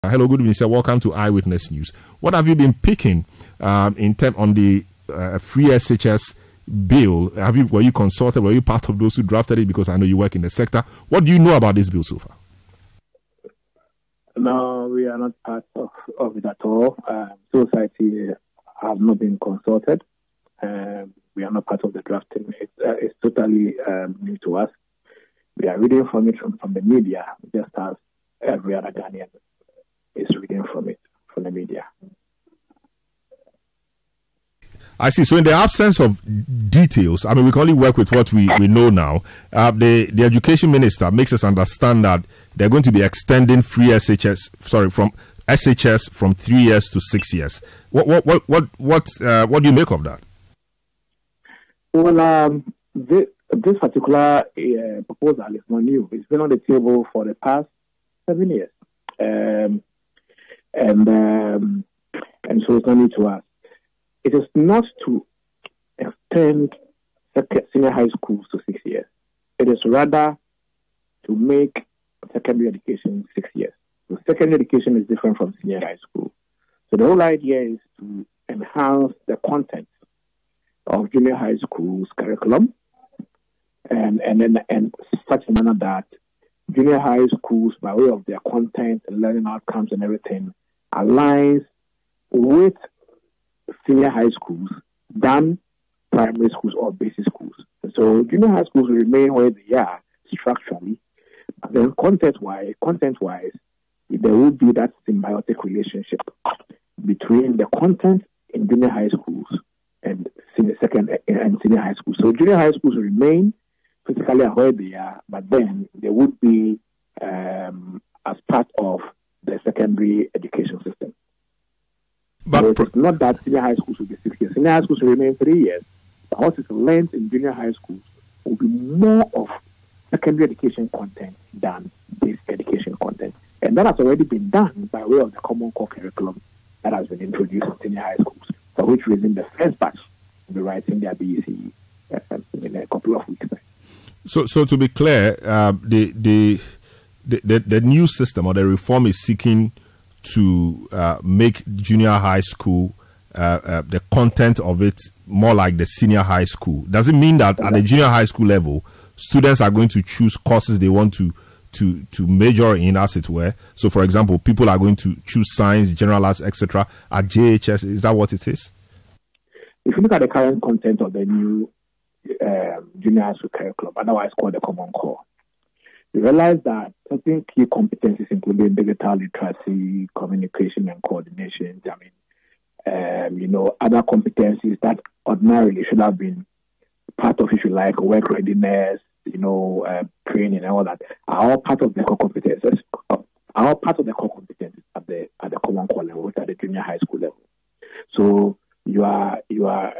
Hello, good evening, sir. Welcome to Eyewitness News. What have you been picking on the free SHS bill? Were you consulted? Were you part of those who drafted it? Because I know you work in the sector. What do you know about this bill so far? No, we are not part of it at all. Society have not been consulted. We are not part of the drafting. It's totally new to us. We are reading from it from the media, just as every other Ghanaian is reading from it from the media. I see. So in the absence of details, I mean, we can only work with what we know now. The education minister makes us understand that they're going to be extending free from SHS from 3 years to 6 years. What do you make of that? Well, this particular proposal is not new. It's been on the table for the past 7 years, and so it's not new to us. It is not to extend senior high schools to 6 years. It is rather to make secondary education 6 years. So secondary education is different from senior high school. So the whole idea is to enhance the content of junior high school's curriculum and such a manner that junior high schools, by way of their content and learning outcomes and everything, aligns with senior high schools than primary schools or basic schools. So junior high schools will remain where they are structurally, but then content-wise, there will be that symbiotic relationship between the content in junior high schools and senior high schools. So junior high schools will remain physically where they are, but then they would be as part of the secondary education system. But so it's not that senior high schools will be 6 years. Senior high schools will remain 3 years. But what is learned in junior high schools will be more of secondary education content than basic education content. And that has already been done by way of the common core curriculum that has been introduced in senior high schools, for which reason the first batch will be writing their BEC in a couple of weeks' time. So to be clear, the new system or the reform is seeking to make junior high school the content of it more like the senior high school. Does it mean that at the junior high school level, students are going to choose courses they want to major in, as it were? So, for example, people are going to choose science, general arts, etc. at JHS. Is that what it is? If you look at the current content of the new junior high school curriculum, otherwise called the Common Core, you realize that certain key competencies, including digital literacy, communication and coordination, other competencies that ordinarily should have been part of, if you like, work readiness, training and all that, are all part of the core competencies. At the Common Core level, at the junior high school level. So we are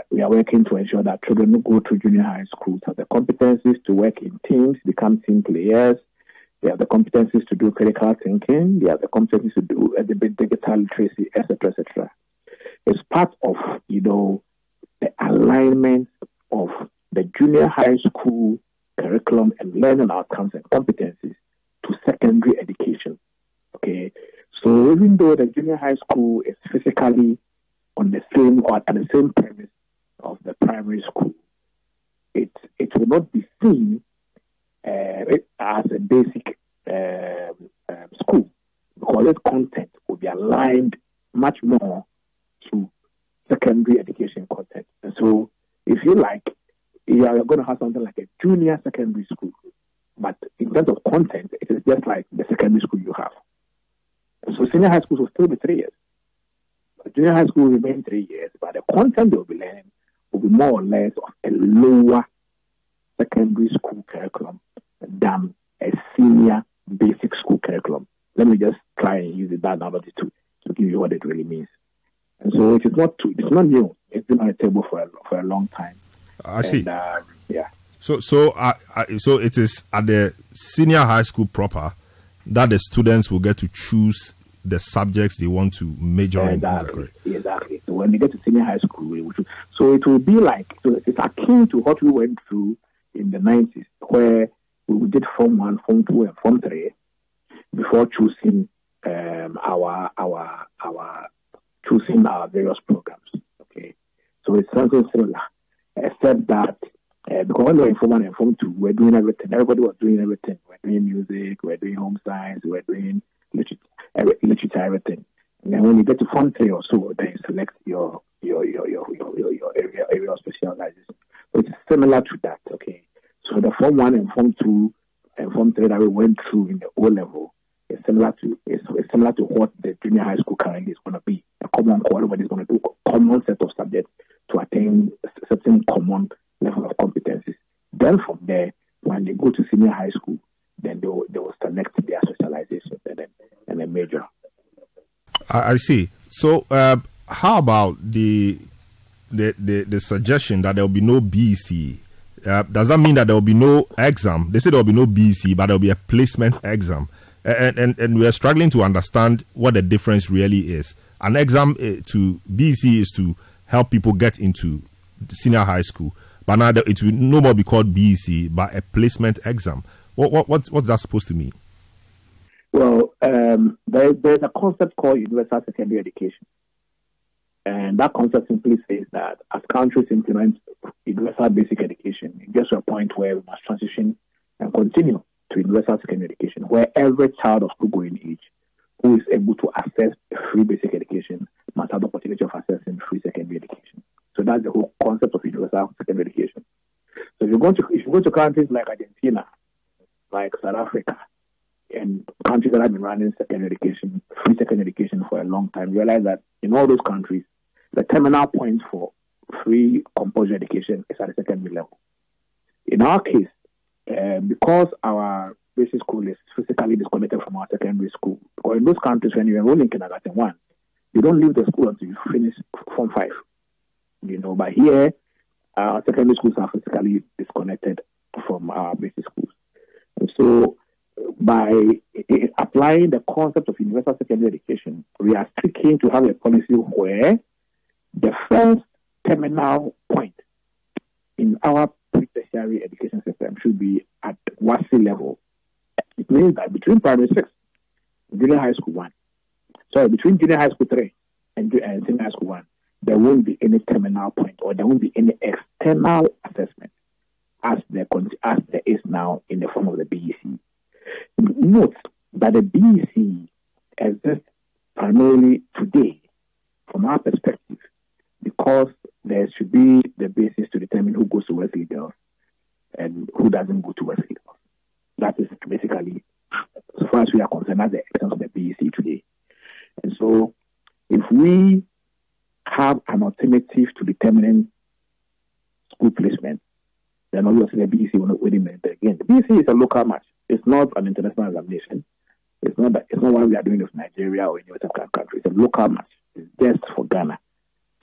working to ensure that children who go to junior high schools have the competencies to work in teams, become team players. They have the competencies to do critical thinking. They have the competencies to do digital literacy, etc., etc. It's part of the alignment of the junior high school curriculum and learning outcomes and competencies to secondary education. Okay, so even though the junior high school is physically on the same or at the same premise of the primary school, it will not be seen as a basic school, because its content will be aligned much more to secondary education content. And so, if you like, you are going to have something like a junior secondary school, but in terms of content, it is just like the secondary school you have. And so senior high schools will still be 3 years. Junior high school will remain 3 years, but the content they will be learning will be more or less of a lower secondary school curriculum than a senior basic school curriculum. Let me just try and use that analogy to give you what it really means. And so it's not new. It's been on the table for a long time. I see. Yeah. So it is at the senior high school proper that the students will get to choose the subjects they want to major in. Exactly. So when they get to senior high school, it will be like, so it's akin to what we went through in the 90s, where we did Form 1, Form 2, and Form 3 before choosing our choosing our various programs. Okay, so it's something similar, except that because when we're Inform 1 and Inform 2, we're doing everything. Everybody was doing everything. We're doing music, we're doing home science, we're doing literature, everything. And then when you get to Form 3 or so, then you select your area of specialization. So it's similar to that. Okay, so the Form 1 and Form 2 and Form 3 that we went through in the O level is similar to what the junior high school currently is going to be. A common core, everybody's going to do a common set of subjects to attain a certain common level of competencies. Then from there, when they go to senior high school, then they will select their specialization and then major. I see. So how about the suggestion that there will be no BEC? Does that mean that there will be no exam? They say there will be no BEC, but there will be a placement exam. And we are struggling to understand what the difference really is. An exam to BEC is to help people get into senior high school, but now it will no more be called BEC, but a placement exam. What's that supposed to mean? Well, there's a concept called universal secondary education. And that concept simply says that as countries implement universal basic education, it gets to a point where we must transition and continue to universal secondary education, where every child of school-going age who is able to access free basic education must have the opportunity of accessing free secondary education. So that's the whole concept of universal secondary education. So if you go to countries like Argentina, like South Africa, and countries that have been running free secondary education for a long time, you realize that in all those countries, the terminal point for free compulsory education is at the secondary level. In our case, because our basic school is physically disconnected from our secondary school, or in those countries, when you enroll in kindergarten 1, you don't leave the school until you finish Form 5. But here, our secondary schools are physically disconnected from our basic schools. And so, by applying the concept of universal secondary education, we are seeking to have a policy where the first terminal point in our pre-tertiary education system should be at WASI level. It means that between primary 6 and junior high school 1, between junior high school 3 and senior high school 1, there won't be any terminal point, or there won't be any external assessment as there is now in the form of the BEC. Note that the BEC exists primarily today, from our perspective, because there should be the basis to determine who goes to Wesley Girls and who doesn't go to Wesley Girls. That is basically, so far as we are concerned, that's the essence of the BEC today. And so, if we have an alternative to determining school placement, then obviously the BEC will not win it again. The BEC is a local match. It's not an international examination. It's not what we are doing with Nigeria or any other country. It's a local match. It's just for Ghana,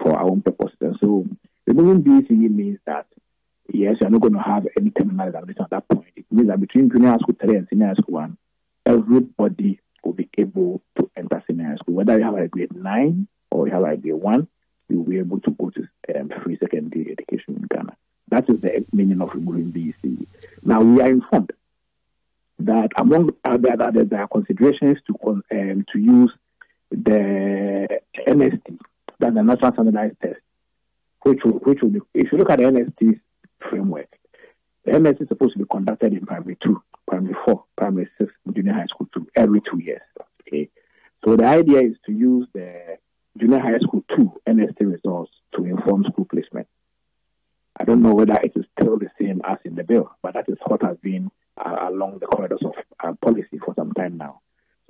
for our own purposes. And so removing BEC means that, yes, you're not going to have any terminal examination at that point. It means that between junior high school 3 and senior high school 1, everybody will be able to enter senior high school. Whether you have a grade 9 or you have a grade 1, you will be able to go to free secondary education in Ghana. That is the meaning of removing BEC. Now, we are informed that among other, there are considerations to use the NST, that's the National Standardized Test, which will be, if you look at the NST's framework, the NST is supposed to be conducted in primary 2, primary 4, primary 6, junior high school 2, every 2 years. Okay, so the idea is to use the junior high school 2 NST results to inform school placement. I don't know whether it is still the same as in the bill, but that is what has been along the corridors of policy for some time now.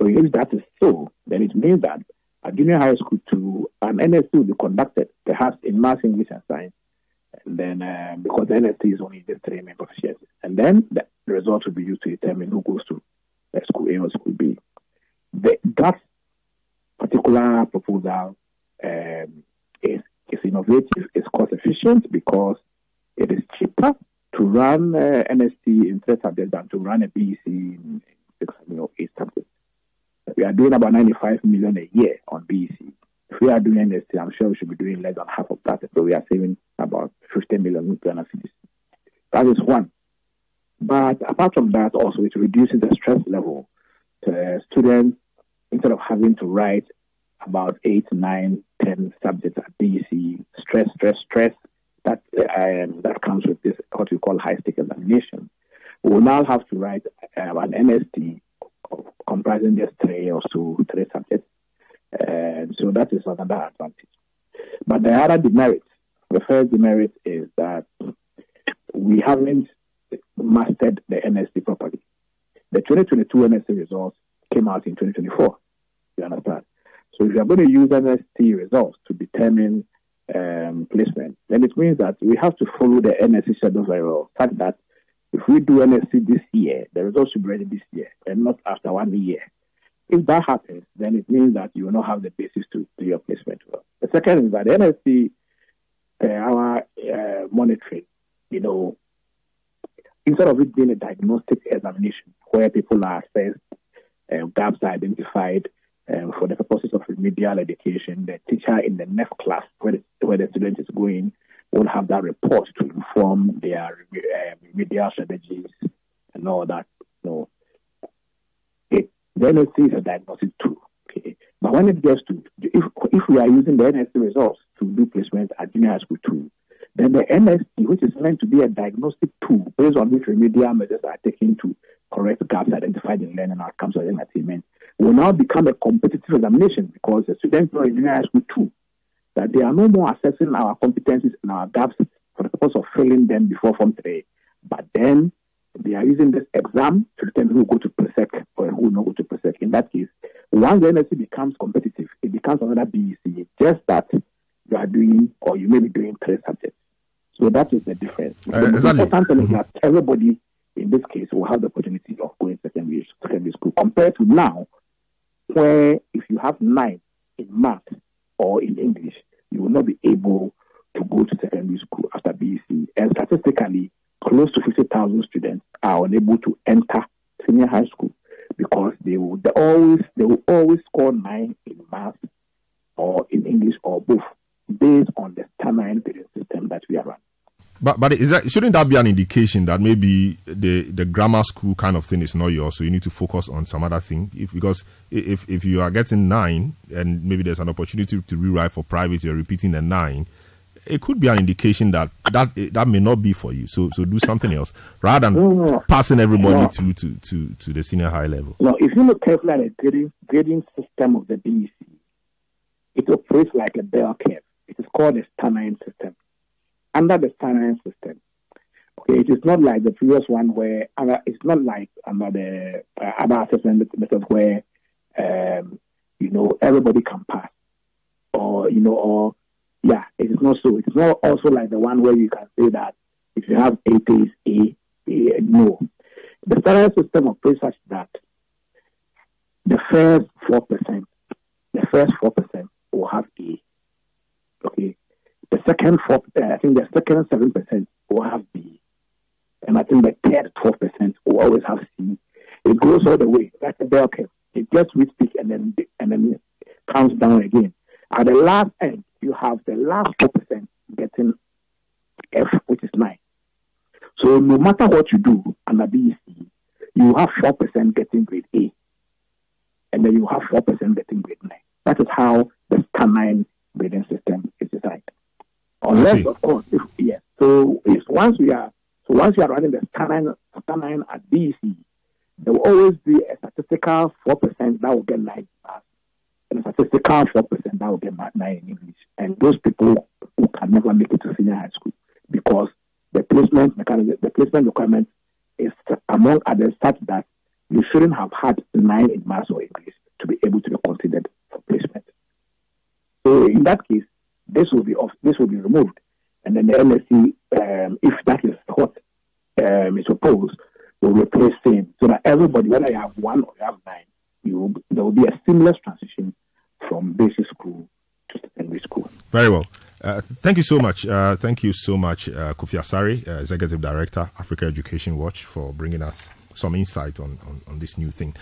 So if that is so, then it means that at junior high school 2, an NST will be conducted, perhaps in maths, English, and science. And then, because the NST is only the 3 main proficiencies. And then the results will be used to determine who goes to school A or school B. That particular proposal is innovative, it's cost efficient because it is cheaper to run NST in 3 subjects than to run a BEC in 6 or 8 subjects. We are doing about 95 million a year on BEC. If we are doing NST, I'm sure we should be doing less than half of that. So we are saving about 50 million Ghana cedis. That is one. But apart from that, also it reduces the stress level to students instead of having to write about 8, 9, 10 subjects at BEC, stress that comes with this, what we call high-stake examination. We will now have to write an NST comprising just 3 subjects. And so that is another advantage. But the other demerits, the first demerit is that we haven't mastered the NST properly. The 2022 NST results came out in 2024. You understand? So if you are going to use NST results to determine placement, then it means that we have to follow the NST schedule very well. Such that if we do NST this year, the results should be ready this year and not after 1 year. If that happens, then it means that you will not have the basis to do your placement well. The second is that the NST, our monitoring, instead of it being a diagnostic examination where people are assessed, gaps are identified for the purposes of remedial education, the teacher in the next class where the student is going will have that report to inform their remedial strategies and all that. The NST is a diagnostic tool. Okay? But when it gets to, if we are using the NST results to do placement at junior high school too, then the NST, which is meant to be a diagnostic tool based on which remedial measures are taken to correct gaps identified in learning outcomes or attainment, will now become a competitive examination because the students know in junior high school too that they are no more assessing our competencies and our gaps for the purpose of filling them before Form 3. But then they are using this exam to determine who will go to PRESEC or who will not go to PRESEC. In that case, once the NSC becomes competitive, it becomes another BEC, just that you are doing or you may be doing 3 subjects. So that is the difference. The important thing is that everybody in this case will have the opportunity of going to secondary school compared to now, where if you have 9 in math or in English, you will not be able to go to secondary school after BEC. And statistically, close to 50,000 students are unable to enter senior high school because they will always score 9 in math or in English or both based on the standard grading system that we are running. But shouldn't that be an indication that maybe the grammar school kind of thing is not yours, so you need to focus on some other thing? Because if you are getting 9 and maybe there's an opportunity to rewrite for private, you're repeating the 9, it could be an indication that may not be for you. So do something else rather than passing everybody through to the senior high level. No, if you look carefully at the grading system of the BEC, it operates like a bell curve. It is called a standard system. Under the standard system, okay, it is not like the previous one where it's not like under the other assessment methods where everybody can pass, or it is not so. It is not also like the one where you can say that if you have 8 A's, A, no. The standard system operates such that the first 4% will have A. Okay. The second 7% will have B. And I think the third 12% will always have C. It goes all the way, like a bell curve. It gets with peak and then it counts down again. At the last end, you have the last 4% getting F, which is 9. So no matter what you do under BEC, you have 4% getting grade A. And then you have 4% getting grade 9. That is how the standard grading system is designed. Unless, of course, once you are running the standard at BEC, there will always be a statistical 4% that will get 9 in math, and a statistical 4% that will get 9 in English. And those people who can never make it to senior high school because the placement requirement is, among others, such that you shouldn't have had 9 in math or English to be able to be considered for placement. So in that case, this will be removed, and then the MSc, if that is what is proposed, will replace same, so that everybody, whether you have 1 or you have 9, there will be a seamless transition from basic school to secondary school. Very well. Thank you so much. Kofi Asare, Executive Director, Africa Education Watch, for bringing us some insight on this new thing.